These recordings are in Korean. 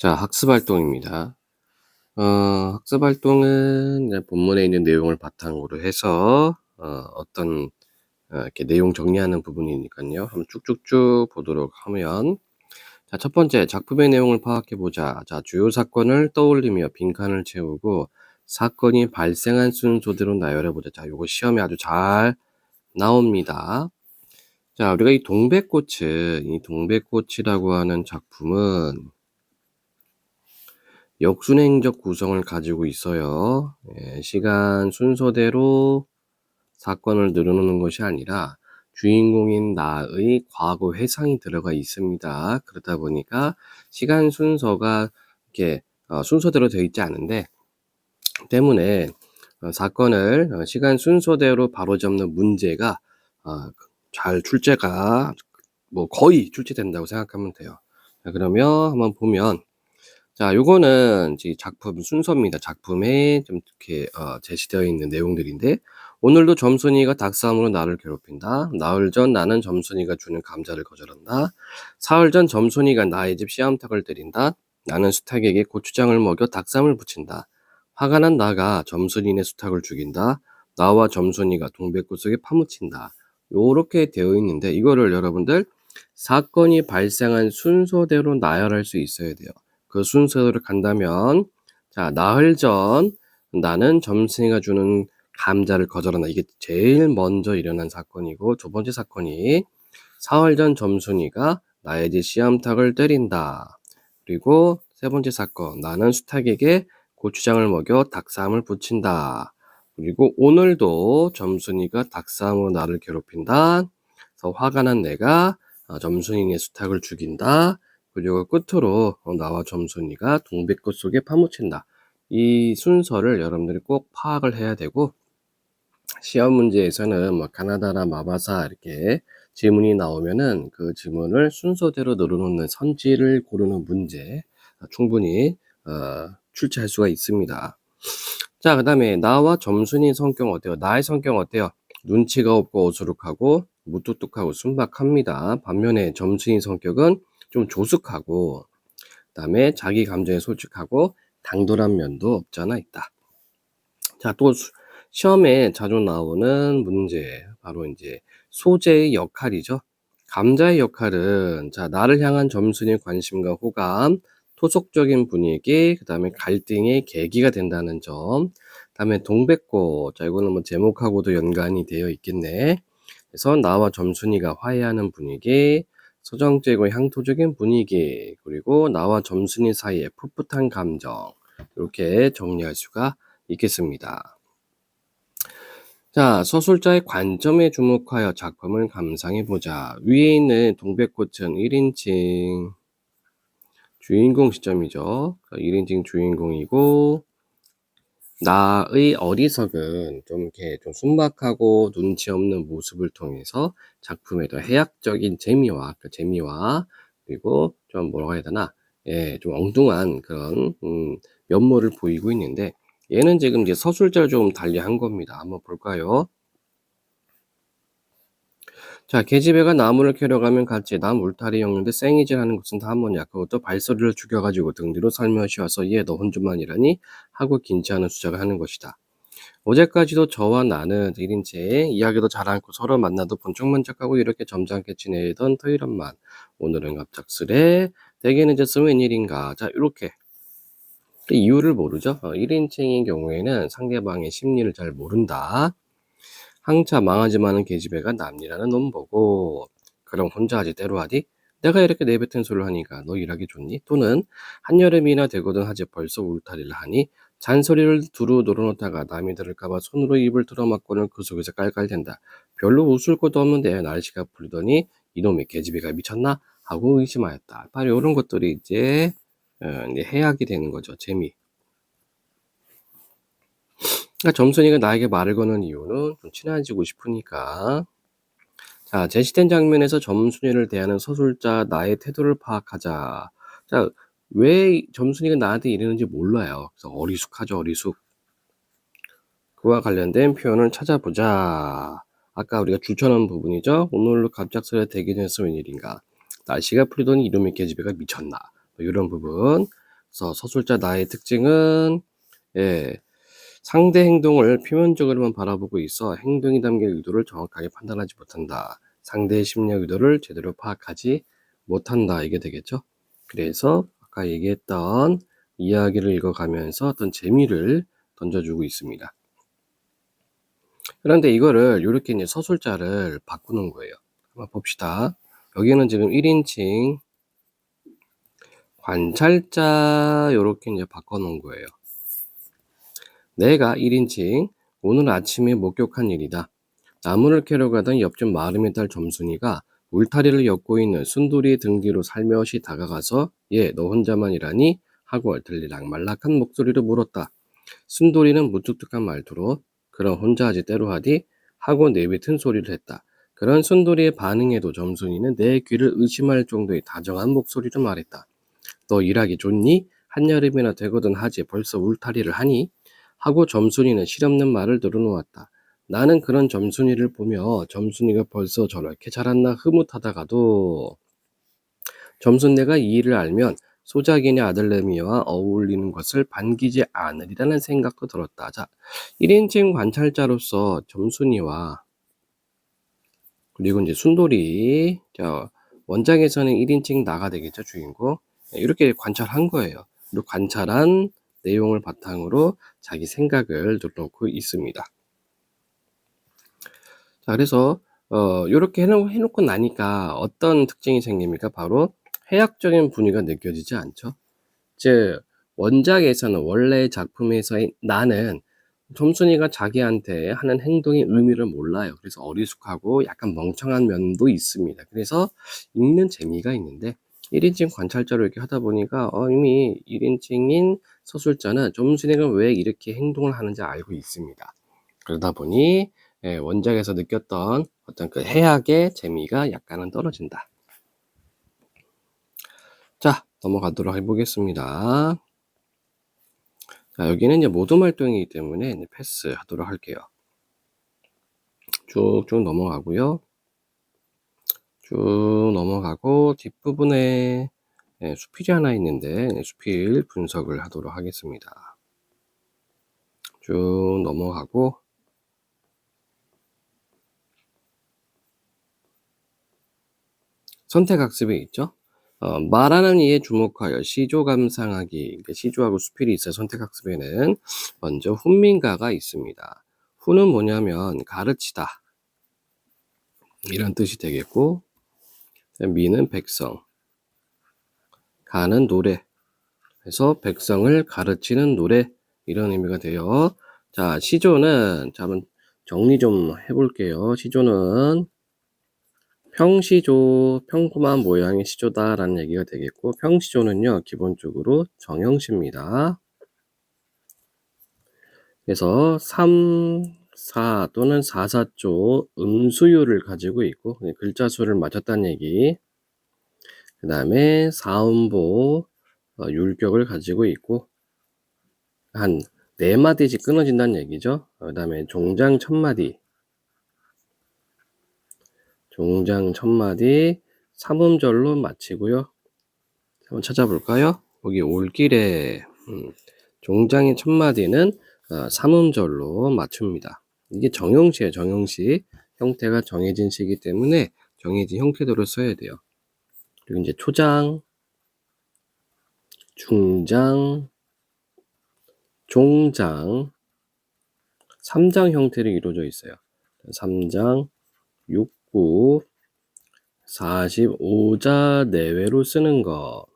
자, 학습 활동입니다. 학습 활동은 이제 본문에 있는 내용을 바탕으로 해서 어떤 이렇게 내용 정리하는 부분이니까요. 한번 쭉쭉쭉 보도록 하면, 자, 첫 번째 작품의 내용을 파악해 보자. 자, 주요 사건을 떠올리며 빈칸을 채우고 사건이 발생한 순서대로 나열해 보자. 자, 요거 시험에 아주 잘 나옵니다. 자, 우리가 이 동백꽃이라고 하는 작품은 역순행적 구성을 가지고 있어요. 시간 순서대로 사건을 늘어놓는 것이 아니라 주인공인 나의 과거 회상이 들어가 있습니다. 그러다 보니까 시간 순서가 이렇게 순서대로 되어 있지 않은데 때문에 사건을 시간 순서대로 바로잡는 문제가 잘 출제가 거의 출제된다고 생각하면 돼요. 자, 그러면 한번 보면, 자, 요거는 이제 작품 순서입니다. 작품에 좀 이렇게 제시되어 있는 내용들인데, 오늘도 점순이가 닭싸움으로 나를 괴롭힌다. 나흘 전 나는 점순이가 주는 감자를 거절한다. 사흘 전 점순이가 나의 집 씨암탉을 때린다. 나는 수탉에게 고추장을 먹여 닭쌈을 부친다. 화가 난 나가 점순이네 수탉을 죽인다. 나와 점순이가 동백꽃 속에 파묻힌다. 요렇게 되어 있는데, 이거를 여러분들 사건이 발생한 순서대로 나열할 수 있어야 돼요. 그 순서대로 간다면, 자, 나흘 전 나는 점순이가 주는 감자를 거절한다. 이게 제일 먼저 일어난 사건이고, 두 번째 사건이 사흘 전 점순이가 나의 집 씨암탉을 때린다. 그리고 세 번째 사건, 나는 수탉에게 고추장을 먹여 닭싸움을 부친다. 그리고 오늘도 점순이가 닭싸움으로 나를 괴롭힌다. 그래서 화가 난 내가 점순이의 수탉을 죽인다. 그리고 끝으로 나와 점순이가 동백꽃 속에 파묻힌다. 이 순서를 여러분들이 꼭 파악을 해야 되고, 시험 문제에서는 가나다라 마바사 이렇게 지문이 나오면은 그 지문을 순서대로 늘어놓는 선지를 고르는 문제 충분히 출제할 수가 있습니다. 자, 그 다음에 나와 점순이 성격 어때요? 나의 성격 어때요? 눈치가 없고 어수룩하고 무뚝뚝하고 순박합니다. 반면에 점순이 성격은 좀 조숙하고, 그 다음에 자기 감정에 솔직하고 당돌한 면도 없잖아 있다. 자, 또 시험에 자주 나오는 문제, 바로 이제 소재의 역할이죠. 감자의 역할은, 자, 나를 향한 점순이의 관심과 호감, 토속적인 분위기, 그 다음에 갈등의 계기가 된다는 점, 그 다음에 동백꽃, 자, 이거는 제목하고도 연관이 되어 있겠네. 그래서 나와 점순이가 화해하는 분위기, 서정적이고 향토적인 분위기, 그리고 나와 점순이 사이에 풋풋한 감정, 이렇게 정리할 수가 있겠습니다. 자, 서술자의 관점에 주목하여 작품을 감상해보자. 위에 있는 동백꽃은 1인칭 주인공 시점이죠. 1인칭 주인공이고, 나의 어리석은 좀 순박하고 눈치 없는 모습을 통해서 작품의 더 해학적인 재미와, 그리고 좀 뭐라고 해야 되나, 좀 엉뚱한 그런 면모를 보이고 있는데, 얘는 지금 이제 서술자를 좀 달리한 겁니다. 한번 볼까요? 자, 계집애가 나무를 캐러 가면 같이 남 울타리 엮는데 쌩이질하는 것은 다 뭐냐. 그것도 발소리를 죽여가지고 등 뒤로 살며시 와서 얘 너 혼주만이라니 하고 긴지 않은 수작을 하는 것이다. 어제까지도 저와 나는 1인체 이야기도 잘 않고 서로 만나도 번쩍번쩍하고 이렇게 점잖게 지내던 토요일만, 오늘은 갑작스레 되게 늦었으면 웬일인가. 자, 이렇게 이유를 모르죠. 1인칭인 경우에는 상대방의 심리를 잘 모른다. 항차 망하지 마는 계집애가 남이라는 놈 보고, 그럼 혼자 하지 때로 하디? 내가 이렇게 내뱉은 소리를 하니까 너 일하기 좋니? 또는 한여름이나 되거든 하지 벌써 울타리를 하니? 잔소리를 두루 놀아놓다가 남이 들을까봐 손으로 입을 틀어막고는 그 속에서 깔깔댄다. 별로 웃을 것도 없는데 날씨가 풀리더니 이놈의 계집애가 미쳤나? 하고 의심하였다. 바로 이런 것들이 이제 해악이 되는 거죠. 재미. 그러니까 점순이가 나에게 말을 거는 이유는 좀 친해지고 싶으니까. 자, 제시된 장면에서 점순이를 대하는 서술자 나의 태도를 파악하자. 자, 왜 점순이가 나한테 이러는지 몰라요. 그래서 어리숙하죠, 어리숙. 그와 관련된 표현을 찾아보자. 아까 우리가 주천한 부분이죠. 오늘로 갑작스레 대기했으면 웬일인가. 날씨가 풀리더니 이놈의 계집애가 미쳤나. 뭐 이런 부분. 그래서 서술자 나의 특징은 예, 상대 행동을 표면적으로만 바라보고 있어 행동이 담긴 의도를 정확하게 판단하지 못한다. 상대의 심리 의도를 제대로 파악하지 못한다. 이게 되겠죠. 그래서 아까 얘기했던 이야기를 읽어가면서 어떤 재미를 던져주고 있습니다. 그런데 이거를 이렇게 이제 서술자를 바꾸는 거예요. 한번 봅시다. 여기는 지금 1인칭 관찰자 요렇게 이제 바꿔 놓은 거예요. 내가 1인칭 오늘 아침에 목격한 일이다. 나무를 캐러 가던 옆집 마름의 딸 점순이가 울타리를 엮고 있는 순돌이 등 뒤로 살며시 다가가서 얘 너 혼자만이라니? 하고 들리락말락한 목소리로 물었다. 순돌이는 무뚝뚝한 말투로 그럼 혼자 하지 때로 하디? 하고 내뱉은 소리를 했다. 그런 순돌이의 반응에도 점순이는 내 귀를 의심할 정도의 다정한 목소리로 말했다. 너 일하기 좋니? 한여름이나 되거든 하지 벌써 울타리를 하니? 하고 점순이는 실없는 말을 늘어놓았다. 나는 그런 점순이를 보며 점순이가 벌써 저렇게 자랐나 흐뭇하다가도 점순내가 이 일을 알면 소작이네 아들내미와 어울리는 것을 반기지 않으리라는 생각도 들었다. 자, 1인칭 관찰자로서 점순이와 그리고 이제 순돌이, 자, 원작에서는 1인칭 나가 되겠죠, 주인공. 이렇게 관찰한 거예요. 그리고 관찰한 내용을 바탕으로 자기 생각을 넣고 있습니다. 자, 그래서 요렇게 해놓고 나니까 어떤 특징이 생깁니까? 바로 해학적인 분위기가 느껴지지 않죠? 즉 원작에서는 원래 작품에서의 나는 점순이가 자기한테 하는 행동의 의미를 몰라요. 그래서 어리숙하고 약간 멍청한 면도 있습니다. 그래서 읽는 재미가 있는데 1인칭 관찰자로 이렇게 하다 보니까 이미 1인칭인 서술자는 점순이가 왜 이렇게 행동을 하는지 알고 있습니다. 그러다 보니 원작에서 느꼈던 어떤 그 해학의 재미가 약간은 떨어진다. 자, 넘어가도록 해보겠습니다. 자, 여기는 이제 모둠 활동이기 때문에 이제 패스하도록 할게요. 쭉쭉 넘어가고요. 쭉 넘어가고 뒷부분에 수필이 하나 있는데 수필 분석을 하도록 하겠습니다. 쭉 넘어가고 선택학습에 있죠. 말하는 이에 주목하여 시조 감상하기. 그러니까 시조하고 수필이 있어요. 선택학습에는 먼저 훈민가가 있습니다. 훈은 뭐냐면 가르치다 이런 뜻이 되겠고, 미는 백성, 가는 노래, 그래서 백성을 가르치는 노래 이런 의미가 돼요. 자, 시조는 자, 한번 정리 좀 해볼게요. 시조는 평시조, 평범한 모양의 시조다라는 얘기가 되겠고, 평시조는요 기본적으로 정형시입니다. 그래서 3, 4 또는 4, 4조 음수율을 가지고 있고 글자 수를 맞췄다는 얘기. 그 다음에 사음보 율격을 가지고 있고 한 4마디씩 끊어진다는 얘기죠. 그 다음에 종장 1000마디, 종장 1000마디 3음절로 마치고요. 한번 찾아볼까요? 여기 올길에 종장의 1000마디는 3음절로 맞춥니다. 이게 정형시예요. 정형시. 형태가 정해진 시이기 때문에 정해진 형태대로 써야 돼요. 그리고 이제 초장, 중장, 종장 3장 형태로 이루어져 있어요. 3장, 6구, 45자 내외로 쓰는 거.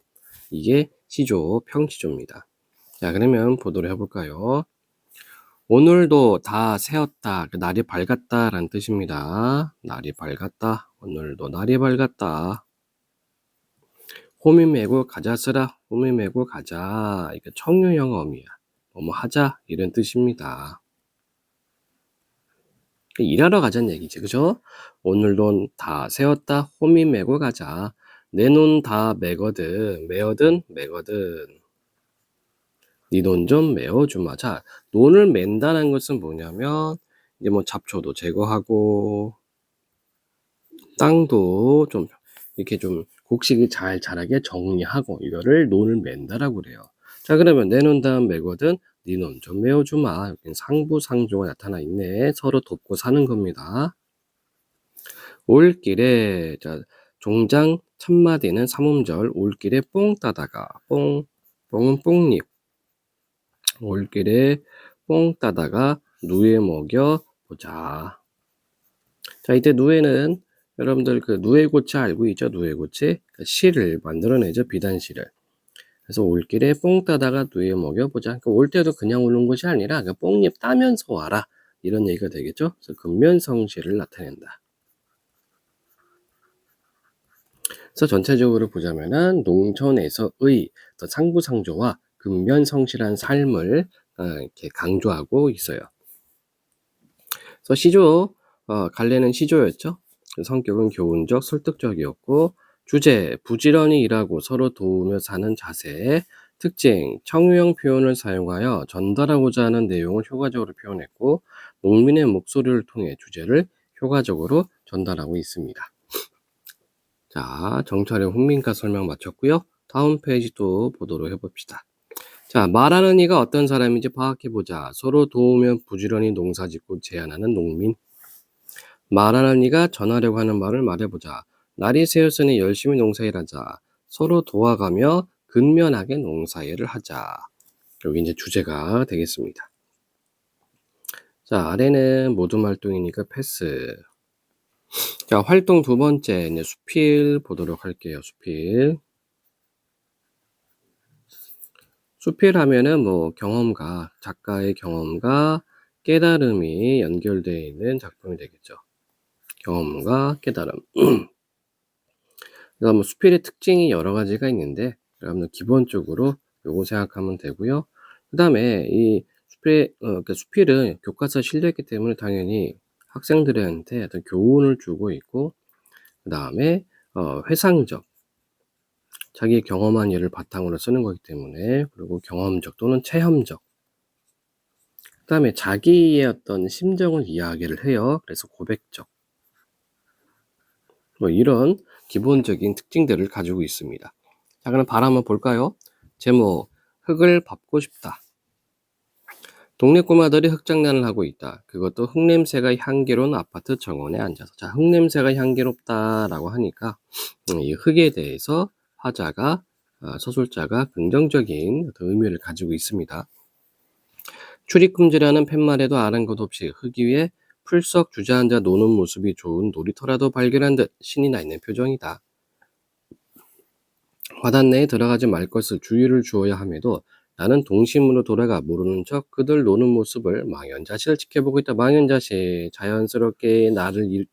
이게 시조, 평시조입니다. 자, 그러면 보도록 해볼까요? 오늘도 다 새었다. 날이 밝았다 라는 뜻입니다. 날이 밝았다. 오늘도 날이 밝았다. 호미 메고 가자 쓰라. 호미 메고 가자. 이게 청유형어미야. 뭐뭐 하자 이런 뜻입니다. 일하러 가자는 얘기지, 그죠? 오늘도 다 세웠다. 호미 메고 가자. 내 눈 다 메거든. 메어든 메거든. 네 논 좀 메어주마. 자, 논을 맨다는 것은 뭐냐면 이제 뭐 잡초도 제거하고 땅도 좀 이렇게 좀 곡식이 잘 자라게 정리하고 이거를 논을 맨다라고 그래요. 자, 그러면 내놓은 다음 매거든 네 놈 좀 메워주마. 여긴 상부상조가 나타나 있네. 서로 돕고 사는 겁니다. 올길에, 자, 종장 첫마디는 삼음절 올길에 뽕 따다가, 뽕은 뽕잎. 올길에 뽕 따다가 누에 먹여 보자. 자, 이때 누에는 여러분들 그 누에고치 알고 있죠? 누에고치 실을 만들어내죠. 비단실을. 그래서 올길에 뽕 따다가 누에 먹여보자. 그러니까 올 때도 그냥 오는 것이 아니라 그 뽕잎 따면서 와라. 이런 얘기가 되겠죠. 그래서 근면성실을 나타낸다. 그래서 전체적으로 보자면은 농촌에서의 상부상조와 근면성실한 삶을 이렇게 강조하고 있어요. 그래서 시조, 갈래는 시조였죠. 성격은 교훈적, 설득적이었고, 주제, 부지런히 일하고 서로 도우며 사는 자세, 특징, 청유형 표현을 사용하여 전달하고자 하는 내용을 효과적으로 표현했고, 농민의 목소리를 통해 주제를 효과적으로 전달하고 있습니다. 자, 정찰의 훈민가 설명 마쳤고요. 다음 페이지 또 보도록 해봅시다. 자, 말하는 이가 어떤 사람인지 파악해보자. 서로 도우며 부지런히 농사짓고 제안하는 농민. 말하는 이가 전하려고 하는 말을 말해보자. 날이 새었으니 열심히 농사일하자. 서로 도와가며 근면하게 농사일을 하자. 여기 이제 주제가 되겠습니다. 자, 아래는 모든 활동이니까 패스. 자, 활동 두 번째, 이제 수필 보도록 할게요. 수필. 수필하면은 뭐 경험과, 작가의 경험과 깨달음이 연결되어 있는 작품이 되겠죠. 경험과 깨달음. 그래서 뭐 수필의 특징이 여러 가지가 있는데, 여러분들 기본적으로 요거 생각하면 되고요. 그 다음에 이 그러니까 수필은 교과서 실려있기 때문에 당연히 학생들한테 어떤 교훈을 주고 있고, 그 다음에 회상적, 자기 경험한 일을 바탕으로 쓰는 거기 때문에, 그리고 경험적 또는 체험적, 그 다음에 자기의 어떤 심정을 이야기를 해요. 그래서 고백적, 뭐 이런 기본적인 특징들을 가지고 있습니다. 자, 그럼 바로 한번 볼까요? 제목, 흙을 밟고 싶다. 동네 꼬마들이 흙장난을 하고 있다. 그것도 흙냄새가 향기로운 아파트 정원에 앉아서. 자, 흙냄새가 향기롭다라고 하니까 이 흙에 대해서 화자가, 서술자가 긍정적인 어떤 의미를 가지고 있습니다. 출입금지라는 팻말에도 아랑곳 없이 흙 위에 풀썩 주저앉아 노는 모습이 좋은 놀이터라도 발견한 듯 신이 나 있는 표정이다. 화단 내에 들어가지 말 것을 주의를 주어야 함에도 나는 동심으로 돌아가 모르는 척 그들 노는 모습을 망연자실을 지켜보고 있다. 망연자실, 자연스럽게 나를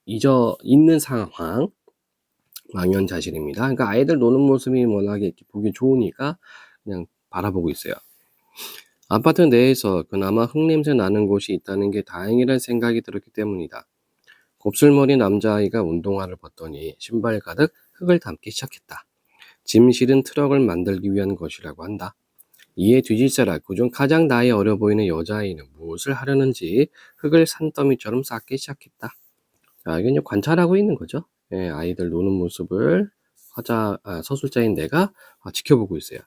잊어 있는 상황, 망연자실입니다. 그러니까 아이들 노는 모습이 워낙에 보기 좋으니까 그냥 바라보고 있어요. 아파트 내에서 그나마 흙냄새 나는 곳이 있다는 게 다행이란 생각이 들었기 때문이다. 곱슬머리 남자아이가 운동화를 벗더니 신발 가득 흙을 담기 시작했다. 짐 실은 트럭을 만들기 위한 것이라고 한다. 이에 뒤질세라 그중 가장 나이 어려 보이는 여자아이는 무엇을 하려는지 흙을 산더미처럼 쌓기 시작했다. 자, 이건 관찰하고 있는 거죠. 예, 아이들 노는 모습을 서술자인 내가 지켜보고 있어요.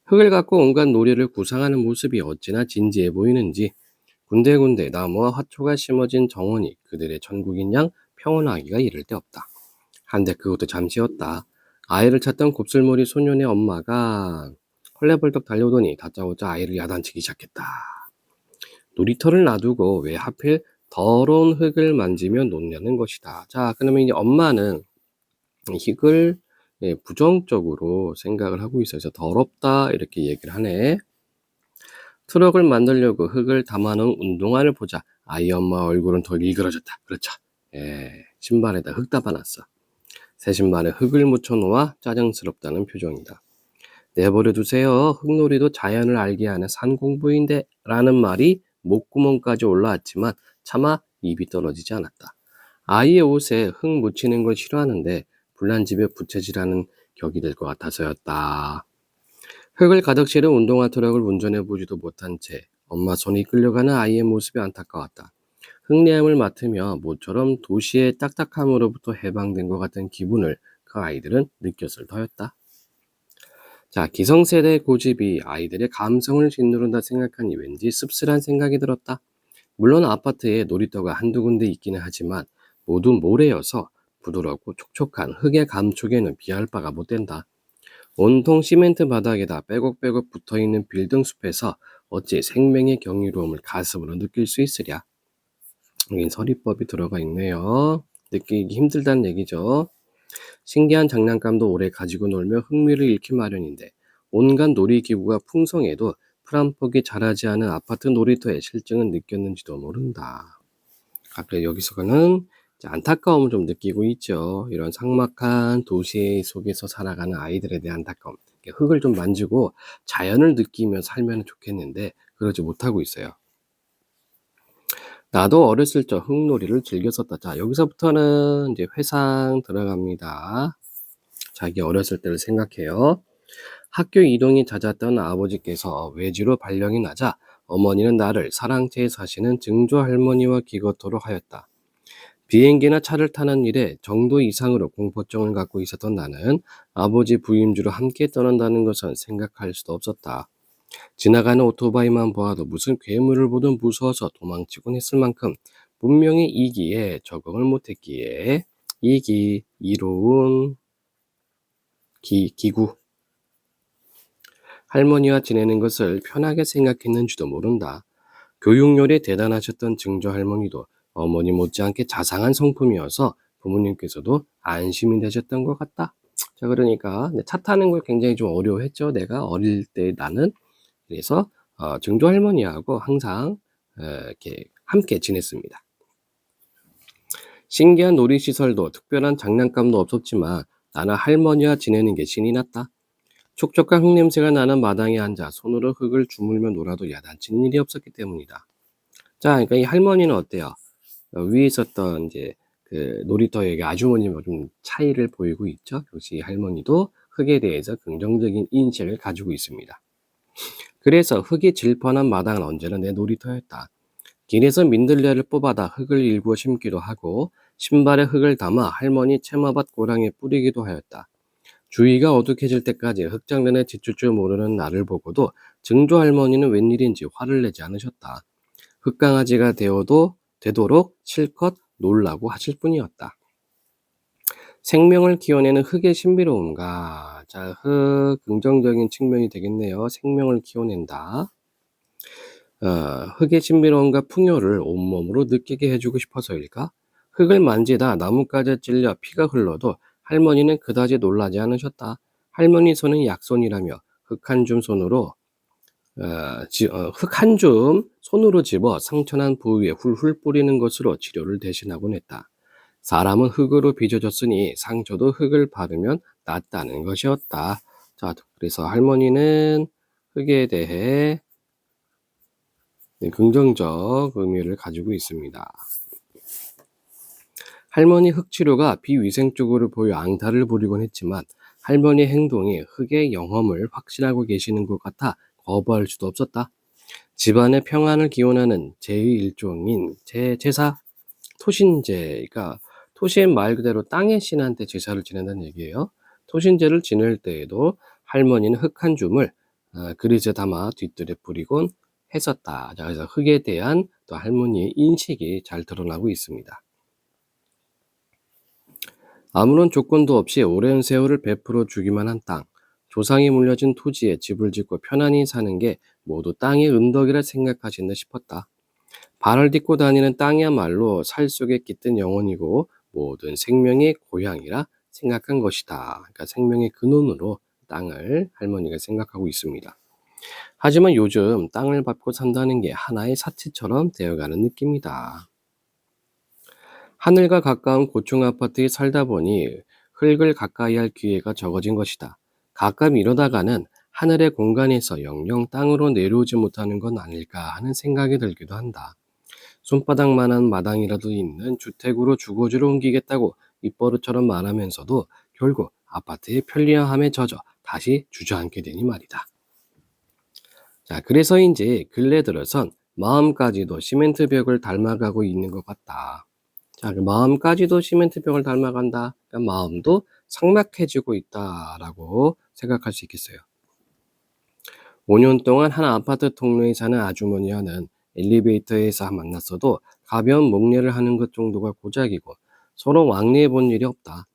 흙을 갖고 온갖 놀이를 구상하는 모습이 어찌나 진지해 보이는지 군데군데 나무와 화초가 심어진 정원이 그들의 천국인 양 평온하기가 이를 데 없다. 한데 그것도 잠시였다. 아이를 찾던 곱슬머리 소년의 엄마가 헐레벌떡 달려오더니 다짜고짜 아이를 야단치기 시작했다. 놀이터를 놔두고 왜 하필 더러운 흙을 만지며 놀냐는 것이다. 자, 그러면 이제 엄마는 흙을 부정적으로 생각을 하고 있어서 더럽다 이렇게 얘기를 하네. 트럭을 만들려고 흙을 담아놓은 운동화를 보자 아이 엄마 얼굴은 더 일그러졌다. 그렇죠. 예, 신발에다 흙 담아놨어. 새 신발에 흙을 묻혀놓아 짜증스럽다는 표정이다. 내버려 두세요. 흙놀이도 자연을 알게 하는 산공부인데 라는 말이 목구멍까지 올라왔지만 차마 입이 떨어지지 않았다. 아이의 옷에 흙 묻히는 걸 싫어하는데 불난 집에 부채질하는 격이 될 것 같아서였다. 흙을 가득 실은 운동화 트럭을 운전해보지도 못한 채 엄마 손이 끌려가는 아이의 모습이 안타까웠다. 흙내음을 맡으며 모처럼 도시의 딱딱함으로부터 해방된 것 같은 기분을 그 아이들은 느꼈을 터였다. 자, 기성세대의 고집이 아이들의 감성을 짓누른다 생각하니 왠지 씁쓸한 생각이 들었다. 물론 아파트에 놀이터가 한두 군데 있기는 하지만 모두 모래여서 부드럽고 촉촉한 흙의 감촉에는 비할 바가 못 된다. 온통 시멘트 바닥에다 빼곡빼곡 붙어있는 빌딩 숲에서 어찌 생명의 경이로움을 가슴으로 느낄 수 있으랴. 여긴 서리법이 들어가 있네요. 느끼기 힘들다는 얘기죠. 신기한 장난감도 오래 가지고 놀며 흥미를 잃기 마련인데 온갖 놀이기구가 풍성해도 풀 한 폭이 자라지 않은 아파트 놀이터의 실증은 느꼈는지도 모른다. 그래 여기서는 이제 안타까움을 좀 느끼고 있죠. 이런 삭막한 도시 속에서 살아가는 아이들에 대한 안타까움. 흙을 좀 만지고 자연을 느끼며 살면 좋겠는데 그러지 못하고 있어요. 나도 어렸을 적 흙놀이를 즐겼었다. 자, 여기서부터는 이제 회상 들어갑니다. 자기 어렸을 때를 생각해요. 학교 이동이 잦았던 아버지께서 외지로 발령이 나자 어머니는 나를 사랑채에 사시는 증조 할머니와 기거토로 하였다. 비행기나 차를 타는 일에 정도 이상으로 공포증을 갖고 있었던 나는 아버지 부임주로 함께 떠난다는 것은 생각할 수도 없었다. 지나가는 오토바이만 보아도 무슨 괴물을 보든 무서워서 도망치곤 했을 만큼 분명히 이기에 적응을 못했기에 이기, 이로운, 기구. 할머니와 지내는 것을 편하게 생각했는지도 모른다. 교육열이 대단하셨던 증조 할머니도 어머니 못지않게 자상한 성품이어서 부모님께서도 안심이 되셨던 것 같다. 자, 그러니까 차 타는 걸 굉장히 좀 어려워했죠. 내가 어릴 때 나는. 그래서 증조 할머니하고 항상 이렇게 함께 지냈습니다. 신기한 놀이시설도 특별한 장난감도 없었지만 나는 할머니와 지내는 게 신이 났다. 촉촉한 흙냄새가 나는 마당에 앉아 손으로 흙을 주물며 놀아도 야단치는 일이 없었기 때문이다. 자, 그러니까 이 할머니는 어때요? 위에 있었던 이제 그 놀이터의 아주머니와 좀 차이를 보이고 있죠. 역시 할머니도 흙에 대해서 긍정적인 인식을 가지고 있습니다. 그래서 흙이 질펀한 마당은 언제나 내 놀이터였다. 길에서 민들레를 뽑아다 흙을 일구어 심기도 하고 신발에 흙을 담아 할머니 채마밭 고랑에 뿌리기도 하였다. 주위가 어둑해질 때까지 흙장난에 지칠 줄 모르는 나를 보고도 증조 할머니는 웬일인지 화를 내지 않으셨다. 흙강아지가 되도록 실컷 놀라고 하실 뿐이었다. 생명을 키워내는 흙의 신비로움과 자, 긍정적인 측면이 되겠네요. 생명을 키워낸다. 흙의 신비로움과 풍요를 온몸으로 느끼게 해주고 싶어서일까? 흙을 만지다 나뭇가지에 찔려 피가 흘러도 할머니는 그다지 놀라지 않으셨다. 할머니 손은 약손이라며 흙 한 줌 손으로 집어 상처난 부위에 훌훌 뿌리는 것으로 치료를 대신하곤 했다. 사람은 흙으로 빚어졌으니 상처도 흙을 바르면 낫다는 것이었다. 자, 그래서 할머니는 흙에 대해 긍정적 의미를 가지고 있습니다. 할머니 흙치료가 비위생적으로 보여 앙탈을 부리곤 했지만 할머니의 행동이 흙의 영험을 확신하고 계시는 것 같아 거부할 수도 없었다. 집안의 평안을 기원하는 제의 일종인 제사, 토신제가 토시엔 말 그대로 땅의 신한테 제사를 지낸다는 얘기예요. 토신제를 지낼 때에도 할머니는 흙 한 줌을 그릇에 담아 뒤뜰에 뿌리곤 했었다. 자, 그래서 흙에 대한 또 할머니의 인식이 잘 드러나고 있습니다. 아무런 조건도 없이 오랜 세월을 베풀어 주기만 한 땅, 조상이 물려준 토지에 집을 짓고 편안히 사는 게 모두 땅의 은덕이라 생각하신다 싶었다. 발을 딛고 다니는 땅이야말로 살 속에 깃든 영혼이고 모든 생명의 고향이라 생각한 것이다. 그러니까 생명의 근원으로 땅을 할머니가 생각하고 있습니다. 하지만 요즘 땅을 밟고 산다는 게 하나의 사치처럼 되어가는 느낌이다. 하늘과 가까운 고층 아파트에 살다 보니 흙을 가까이 할 기회가 적어진 것이다. 가끔 이러다가는 하늘의 공간에서 영영 땅으로 내려오지 못하는 건 아닐까 하는 생각이 들기도 한다. 손바닥만한 마당이라도 있는 주택으로 주거지로 옮기겠다고 입버릇처럼 말하면서도 결국 아파트의 편리함에 젖어 다시 주저앉게 되니 말이다. 자, 그래서인지 근래 들어선 마음까지도 시멘트 벽을 닮아가고 있는 것 같다. 자, 그 마음까지도 시멘트 벽을 닮아간다. 그러니까 마음도 삭막해지고 있다라고 생각할 수 있겠어요. 5년 동안 한 아파트 통로에 사는 아주머니와는 엘리베이터에서 만났어도 가벼운 목례를 하는 것 정도가 고작이고 서로 왕래해 본 일이 없다.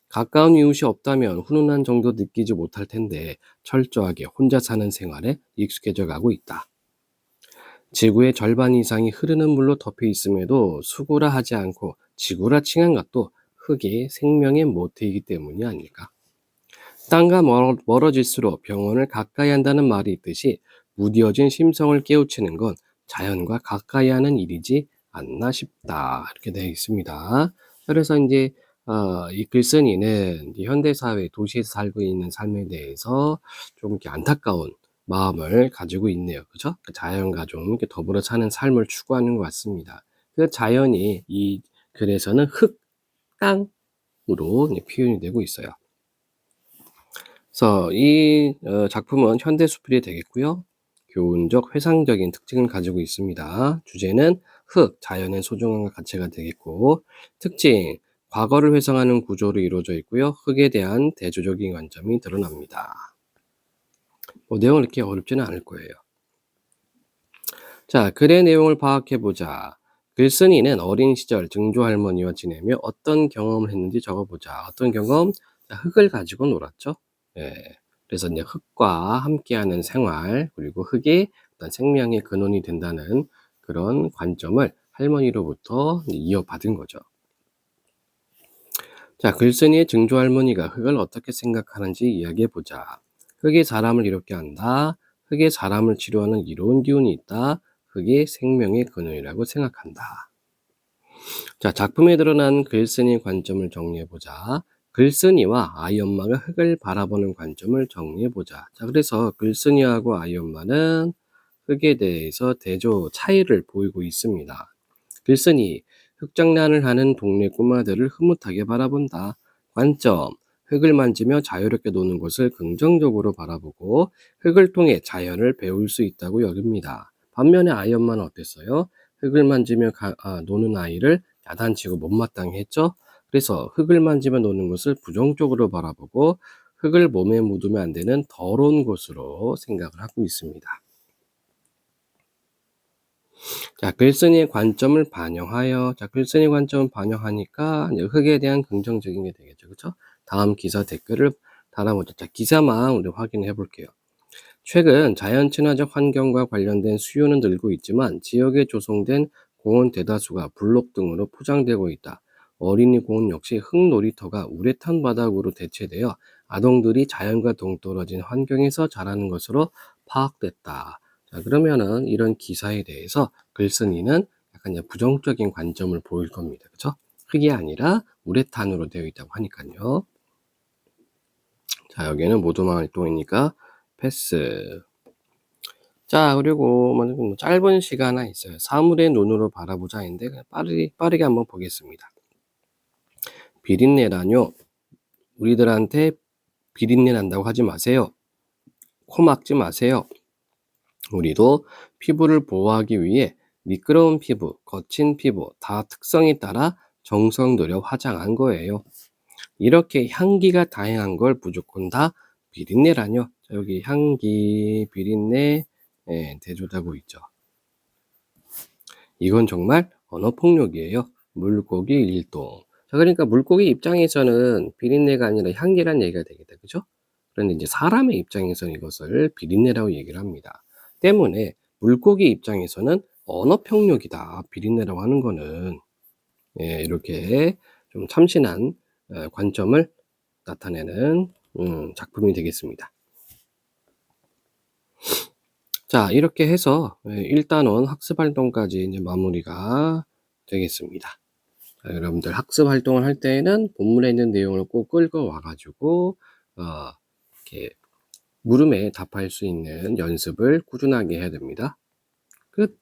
가까운 이웃이 없다면 훈훈한 정도 느끼지 못할 텐데 철저하게 혼자 사는 생활에 익숙해져 가고 있다. 지구의 절반 이상이 흐르는 물로 덮여 있음에도 수구라 하지 않고 지구라 칭한 것도 흙이 생명의 모태이기 때문이 아닐까. 땅과 멀어질수록 병원을 가까이 한다는 말이 있듯이 무뎌진 심성을 깨우치는 건 자연과 가까이 하는 일이지 않나 싶다. 이렇게 되어 있습니다. 그래서 이제 이 글쓴이는 이제 현대사회 도시에서 살고 있는 삶에 대해서 좀 이렇게 안타까운 마음을 가지고 있네요. 그죠? 그 자연과 좀 이렇게 더불어 사는 삶을 추구하는 것 같습니다. 그 자연이 이 글에서는 흙, 땅으로 이제 표현이 되고 있어요. 그래서 이 작품은 현대 수필이 되겠고요. 교훈적, 회상적인 특징을 가지고 있습니다. 주제는 흙, 자연의 소중함과 가치가 되겠고, 특징, 과거를 회상하는 구조로 이루어져 있고요. 흙에 대한 대조적인 관점이 드러납니다. 뭐 내용은 이렇게 어렵지는 않을 거예요. 자, 글의 내용을 파악해보자. 글쓴이는 어린 시절 증조할머니와 지내며 어떤 경험을 했는지 적어보자. 어떤 경험? 자, 흙을 가지고 놀았죠. 예. 그래서 이제 흙과 함께하는 생활, 그리고 흙이 어떤 생명의 근원이 된다는 그런 관점을 할머니로부터 이어받은 거죠. 자, 글쓴이의 증조할머니가 흙을 어떻게 생각하는지 이야기해보자. 흙이 사람을 이롭게 한다. 흙에 사람을 치료하는 이로운 기운이 있다. 흙이 생명의 근원이라고 생각한다. 자, 작품에 드러난 글쓴이 관점을 정리해보자. 글쓴이와 아이 엄마가 흙을 바라보는 관점을 정리해보자. 자, 그래서 글쓴이하고 아이 엄마는 흙에 대해서 대조 차이를 보이고 있습니다. 글쓴이, 흙장난을 하는 동네 꼬마들을 흐뭇하게 바라본다. 관점, 흙을 만지며 자유롭게 노는 것을 긍정적으로 바라보고 흙을 통해 자연을 배울 수 있다고 여깁니다. 반면에 아이 엄마는 어땠어요? 흙을 만지며 노는 아이를 야단치고 못마땅해 했죠? 그래서 흙을 만지며 노는 것을 부정적으로 바라보고 흙을 몸에 묻으면 안 되는 더러운 것으로 생각을 하고 있습니다. 자, 글쓴이의 관점을 반영하여, 자, 글쓴이 관점을 반영하니까 이제 흙에 대한 긍정적인 게 되겠죠. 그렇죠? 다음 기사 댓글을 달아보자. 자, 기사만 우리 확인해 볼게요. 최근 자연 친화적 환경과 관련된 수요는 늘고 있지만 지역에 조성된 공원 대다수가 블록 등으로 포장되고 있다. 어린이 공원 역시 흙놀이터가 우레탄 바닥으로 대체되어 아동들이 자연과 동떨어진 환경에서 자라는 것으로 파악됐다. 자, 그러면은 이런 기사에 대해서 글쓴이는 약간 이제 부정적인 관점을 보일 겁니다. 그렇죠? 흙이 아니라 우레탄으로 되어 있다고 하니까요. 자, 여기는 모두만 활동이니까 패스. 자, 그리고 뭐 짧은 시가 하나 있어요. 사물의 눈으로 바라보자인데 빠르게 한번 보겠습니다. 비린내라뇨. 우리들한테 비린내 난다고 하지 마세요. 코 막지 마세요. 우리도 피부를 보호하기 위해 미끄러운 피부, 거친 피부 다 특성에 따라 정성 들여 화장한 거예요. 이렇게 향기가 다양한 걸 무조건 다 비린내라뇨. 자, 여기 향기, 비린내 대조되고 있죠. 이건 정말 언어폭력이에요. 물고기 일동. 자, 그러니까 물고기 입장에서는 비린내가 아니라 향기란 얘기가 되겠다. 그죠? 그런데 이제 사람의 입장에서는 이것을 비린내라고 얘기를 합니다. 때문에 물고기 입장에서는 언어폭력이다. 비린내라고 하는 거는 이렇게 좀 참신한 관점을 나타내는 작품이 되겠습니다. 자, 이렇게 해서 1단원 학습 활동까지 이제 마무리가 되겠습니다. 자, 여러분들 학습 활동을 할 때에는 본문에 있는 내용을 꼭 끌고 와가지고 이렇게 물음에 답할 수 있는 연습을 꾸준하게 해야 됩니다. 끝.